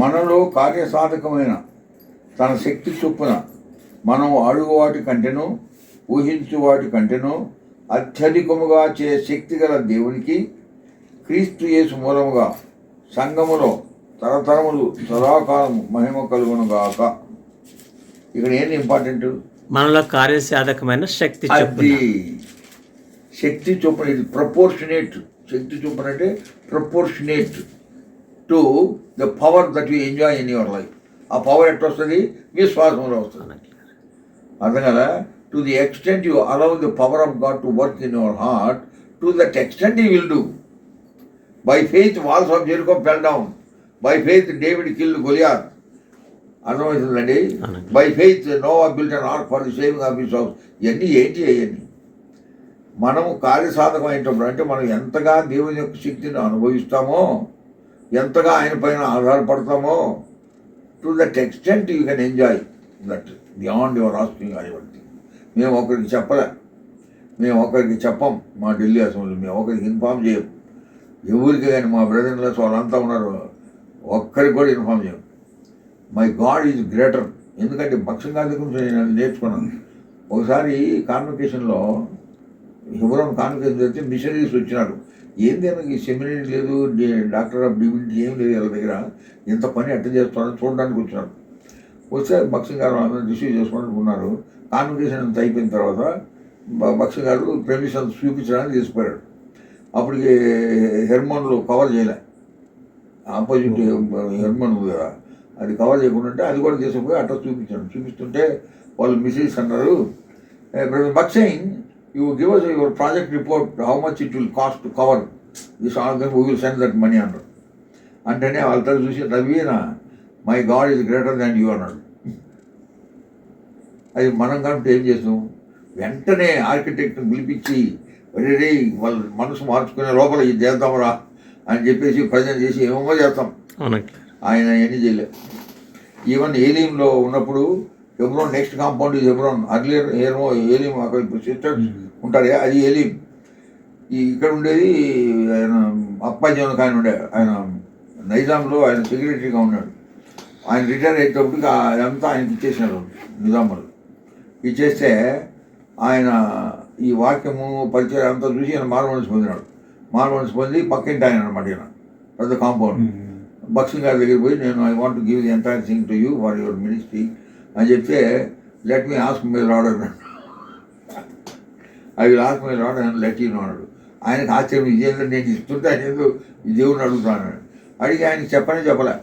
మనలో కార్యసాధకమైన తన శక్తి చొప్పున మనం అడుగు వాటి కంటేనూ ఊహించు వాటి కంటేనూ అత్యధికముగా చే శక్తి గల దేవునికి క్రీస్తు యేసు మూలముగా సంఘములో తరతరములు సదాకాలము మహిమ కలుగునుగాక. ఇక్కడ ఏంటి ఇంపార్టెంట్? మనలో కార్యసాధకమైన శక్తి అది శక్తి చొప్పున, ఇది ప్రపోర్షనేట్. శక్తి చొప్పున అంటే proportionate to the power that you enjoy in your life. ఆ పవర్ ఎట్లా వస్తుంది? విశ్వాసంలో వస్తుంది. అర్థం కదా? To the extent you allow the power of God to work in your heart, to that extent you will do. By faith walls of Jericho fell down. By faith David killed Goliath. అర్థమవుతుందండి? By faith Noah built an ark for the saving of his house. ఇవన్నీ ఏంటి? అయ్యండి మనము కార్యసాధకం అయినప్పుడు అంటే మనం ఎంతగా దేవుని యొక్క శక్తిని అనుభవిస్తామో, ఎంతగా ఆయన పైన ఆధారపడతామో, to that extent you can enjoy that beyond your asking ఐవల్టీ. మేము ఒకరికి చెప్పం. మా ఢిల్లీ అసెంబ్లీ మేము ఒకరికి ఇన్ఫార్మ్ చేయం. ఎవరికి కానీ మా బ్రదర్లెస్ వాళ్ళంతా ఉన్నారు, ఒక్కరికి కూడా ఇన్ఫార్మ్ చేయం. My God is greater. ఎందుకంటే భక్ష్యం గారి గురించి నేను నేర్చుకున్నాను. ఒకసారి కాన్వకేషన్లో హెబ్రోన్ కాన్వకేషన్ చేస్తే మిషనరీస్ వచ్చినారు. ఏంది ఈ సెమినరీ లేదు, డాక్టర్ ఆఫ్ డివినిటీ ఏం లేదు వాళ్ళ దగ్గర, ఇంత పని ఎట్ట చేస్తున్నారో చూడడానికి వచ్చినారు. వస్తే భక్ష్యం గారు రిసీవ్ చేసుకోవడానికి ఉన్నారు. కాన్వకేషన్ అంత అయిపోయిన తర్వాత భక్ష్యం గారు పెర్మిషన్ చూపించడానికి తీసుకుపోయాడు. అప్పటికి హెర్మోన్లు కవర్ చేయలే, ఆపోజిట్ హెర్మోన్ ఉంది కదా, అది కవర్ చేయకుండా అది కూడా తీసుకుపోయి అట్లా చూపిస్తుంటే వాళ్ళు మిస్సెస్ అన్నారు, భక్సింగ్ you give us your project report, how much it will cost to cover this organ, we will send that money అన్నారు. అంటేనే వాళ్ళతో చూసి Raveena my God is greater than you అన్నాడు. అది మనం కాబట్టి ఏం చేసాం, వెంటనే ఆర్కిటెక్ట్ని పిలిపించి రెడీ వాళ్ళ మనసు మార్చుకునే లోపల ఇది చేద్దాంరా అని చెప్పేసి ప్రజెంట్ చేసి ఏమో చేస్తాం. ఆయన ఎన్ని చేయలేదు. ఈవెన్ ఏలీంలో ఉన్నప్పుడు హెబ్రోన్ నెక్స్ట్ కాంపౌండ్ ఇది హెబ్రోన్. అర్లియర్ ఏలీం అక్కడ సిస్టర్స్ ఉంటారు, అది ఏలీం. ఇక్కడ ఉండేది ఆయన అప్పాజీవన్ ఆయన ఉండే, ఆయన నైజాంలో ఆయన సెక్రటరీగా ఉన్నాడు. ఆయన రిటైర్ అయ్యేటప్పటికి అదంతా ఆయనకి ఇచ్చేసినారు నిజాములు. ఇచ్చేస్తే ఆయన ఈ వాక్యము పరిచయం అంతా చూసి ఆయన మారుమనసు పొందినాడు. మారుమనసు పొంది పక్కింటి ఆయన అనమాట, ఈయన పెద్ద కాంపౌండ్. భక్సింగ్ గారి దగ్గరికి పోయి నేను I want give the entire thing to you for your ministry అని చెప్తే, let me ask my lord అన్నాడు. I will ask my lord and let you know అన్నాడు. ఆయనకు ఆశ్చర్యం, ఇదేంటో నేను ఇస్తుంటే ఆయన ఏదో ఈ దేవుడిని అడుగుతాను. అడిగి ఆయనకి చెప్పలే.